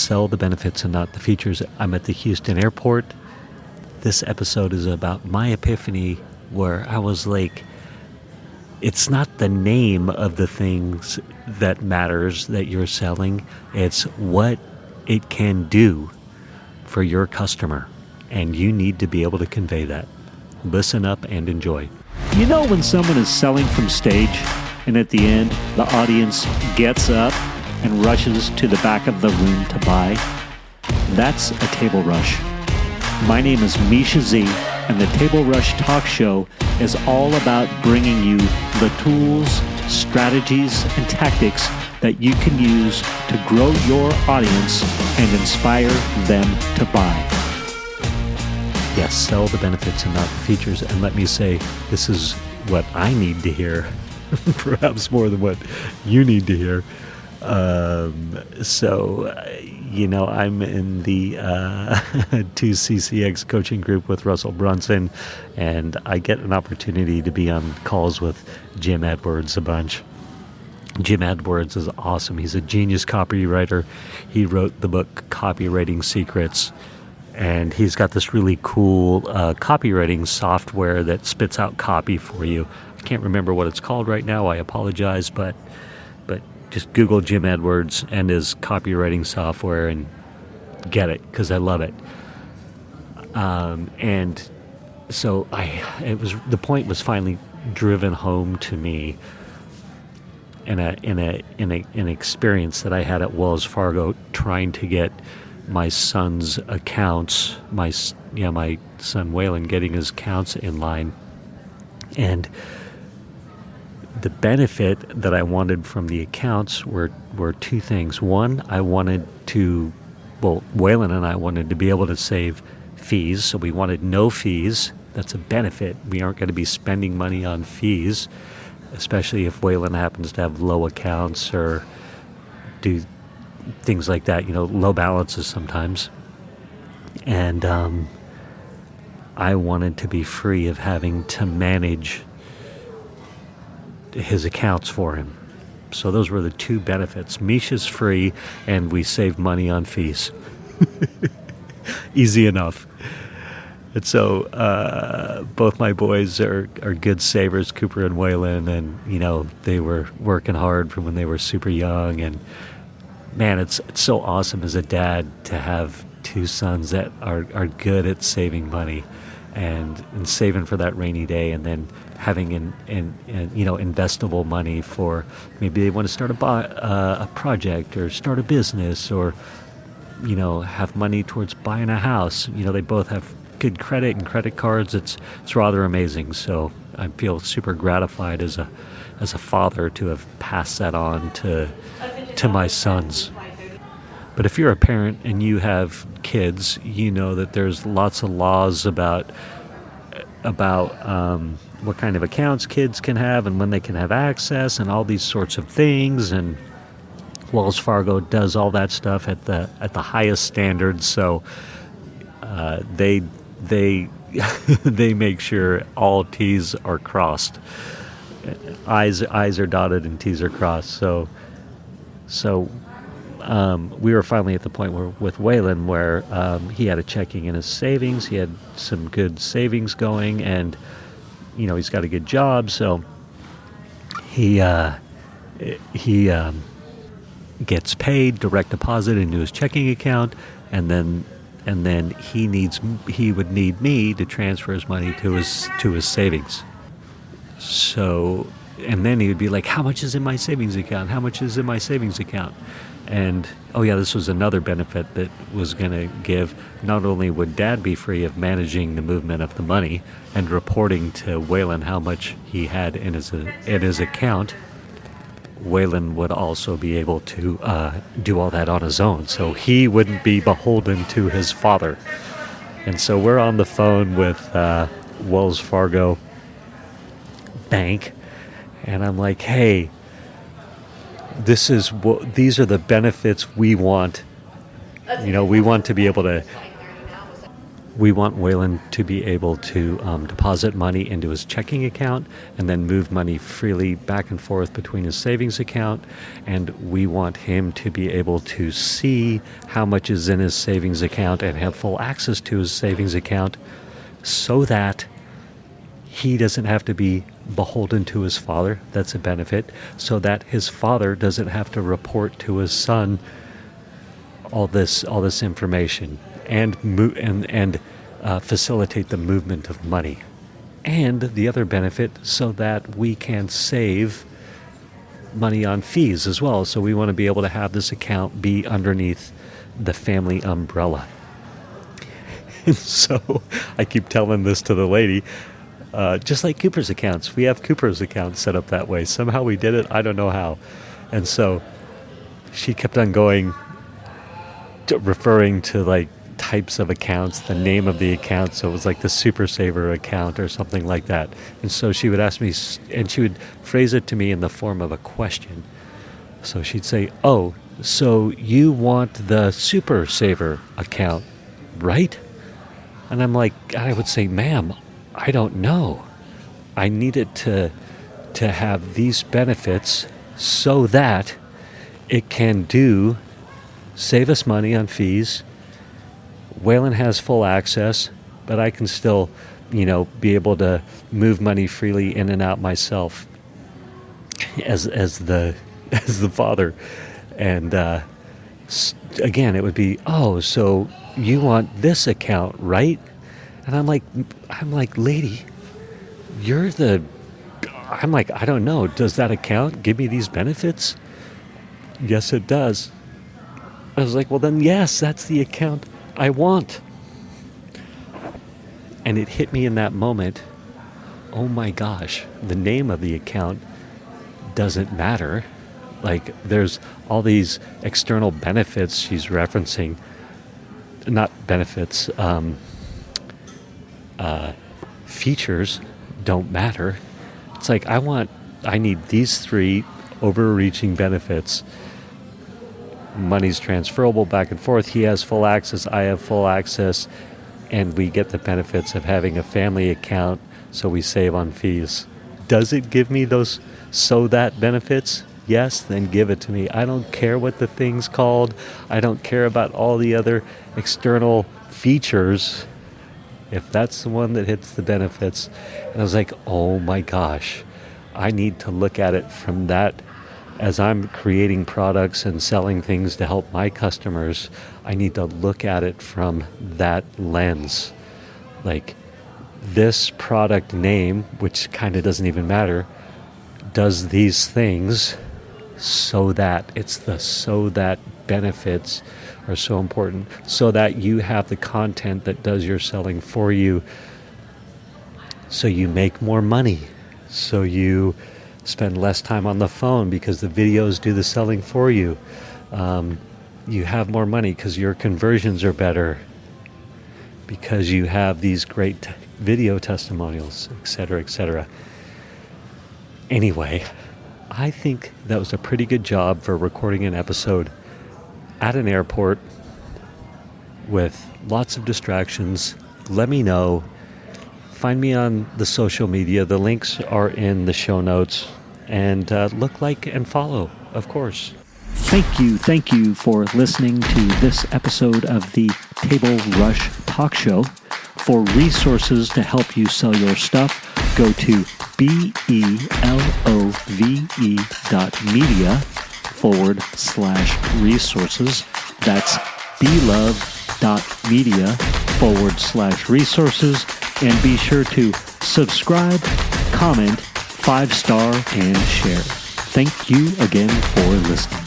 sell the benefits and not the features. I'm at the Houston airport. This episode is about my epiphany where I was like, it's not the name of the things that matters that you're selling. It's what it can do for your customer. And you need to be able to convey that. Listen up and enjoy. You know when someone is selling from stage and at the end the audience gets up and rushes to the back of the room to buy? That's a table rush. My name is Mischa Z, and the Table Rush Talk Show is all about bringing you the tools, strategies, and tactics that you can use to grow your audience and inspire them to buy. Yes, sell the benefits and not the features. And let me say, this is what I need to hear, perhaps more than what you need to hear. I'm in the 2CCX coaching group with Russell Brunson, and I get an opportunity to be on calls with Jim Edwards a bunch. Jim Edwards is awesome. He's a genius copywriter. He wrote the book Copywriting Secrets, and he's got this really cool copywriting software that spits out copy for you. I can't remember what it's called right now. I apologize, but just Google Jim Edwards and his copywriting software and get it, because I love it. And so the point was finally driven home to me in an experience that I had at Wells Fargo trying to get my son's accounts, my son Waylon getting his accounts in line. And the benefit that I wanted from the accounts were two things. One, Waylon and I wanted to be able to save fees, so we wanted no fees. That's a benefit. We aren't going to be spending money on fees, especially if Waylon happens to have low accounts or do things like that, low balances sometimes. And I wanted to be free of having to manage his accounts for him. So those were the two benefits. Mischa's free, and we save money on fees. Easy enough. And so both my boys are good savers, Cooper and Waylon, and they were working hard from when they were super young. And man, it's so awesome as a dad to have two sons that are good at saving money and saving for that rainy day, and then having investable money for maybe they want to start a project or start a business, or have money towards buying a house. They both have good credit and credit cards. It's rather amazing. So I feel super gratified as a father to have passed that on to my sons. But if you're a parent and you have kids, you know that there's lots of laws about what kind of accounts kids can have and when they can have access and all these sorts of things. And Wells Fargo does all that stuff at the highest standards. So they they make sure all T's are crossed, I's are dotted and T's are crossed. So we were finally at the point with Waylon where he had a checking in his savings. He had some good savings going, and he's got a good job. So he gets paid direct deposit into his checking account, and then he would need me to transfer his money to his savings. So, and then he would be like, "How much is in my savings account? How much is in my savings account?" And, oh yeah, this was another benefit that was going to give. Not only would Dad be free of managing the movement of the money and reporting to Waylon how much he had in his account, Waylon would also be able to do all that on his own. So he wouldn't be beholden to his father. And so we're on the phone with Wells Fargo Bank, and I'm like, "Hey, these are the benefits we want. We want to be able to We want Waylon to be able to deposit money into his checking account and then move money freely back and forth between his savings account. And we want him to be able to see how much is in his savings account and have full access to his savings account so that he doesn't have to be beholden to his father. That's a benefit. So that his father doesn't have to report to his son all this information and facilitate the movement of money. And the other benefit, so that we can save money on fees as well. So we want to be able to have this account be underneath the family umbrella. And so I keep telling this to the lady, just like Cooper's accounts. We have Cooper's accounts set up that way. Somehow we did it. I don't know how. And so she kept on going, referring to like types of accounts, the name of the account. So it was like the Super Saver account or something like that. And so she would ask me, and she would phrase it to me in the form of a question. So she'd say, "Oh, so you want the Super Saver account, right?" And I would say, "Ma'am, I don't know. I need it to have these benefits so that it can save us money on fees. Waylon has full access, but I can still, be able to move money freely in and out myself as the father." And again, it would be, "Oh, so you want this account, right?" And I'm like, "Lady, I don't know. Does that account give me these benefits?" "Yes, it does." I was like, "Well, then, yes, that's the account I want." And it hit me in that moment, oh my gosh, the name of the account doesn't matter. Like, there's all these external benefits she's referencing. Not benefits, features don't matter. It's like, I need these three overreaching benefits. Money's transferable back and forth. He has full access. I have full access. And we get the benefits of having a family account, so we save on fees. Does it give me those so that benefits? Yes, then give it to me. I don't care what the thing's called. I don't care about all the other external features. If that's the one that hits the benefits. And I was like, oh my gosh, I need to look at it from that. As I'm creating products and selling things to help my customers, I need to look at it from that lens. Like, this product name, which kind of doesn't even matter, does these things so that benefits are so important, so that you have the content that does your selling for you, so you make more money, so you spend less time on the phone because the videos do the selling for you. You have more money because your conversions are better, because you have these great video testimonials, etc., etc. Anyway, I think that was a pretty good job for recording an episode at an airport with lots of distractions. Let me know. Find me on the social media. The links are in the show notes. And look, like, and follow, of course. Thank you for listening to this episode of the Table Rush Talk Show. For resources to help you sell your stuff, go to belove.media/resources. That's belove.media/resources. And be sure to subscribe, comment, 5-star, and share. Thank you again for listening.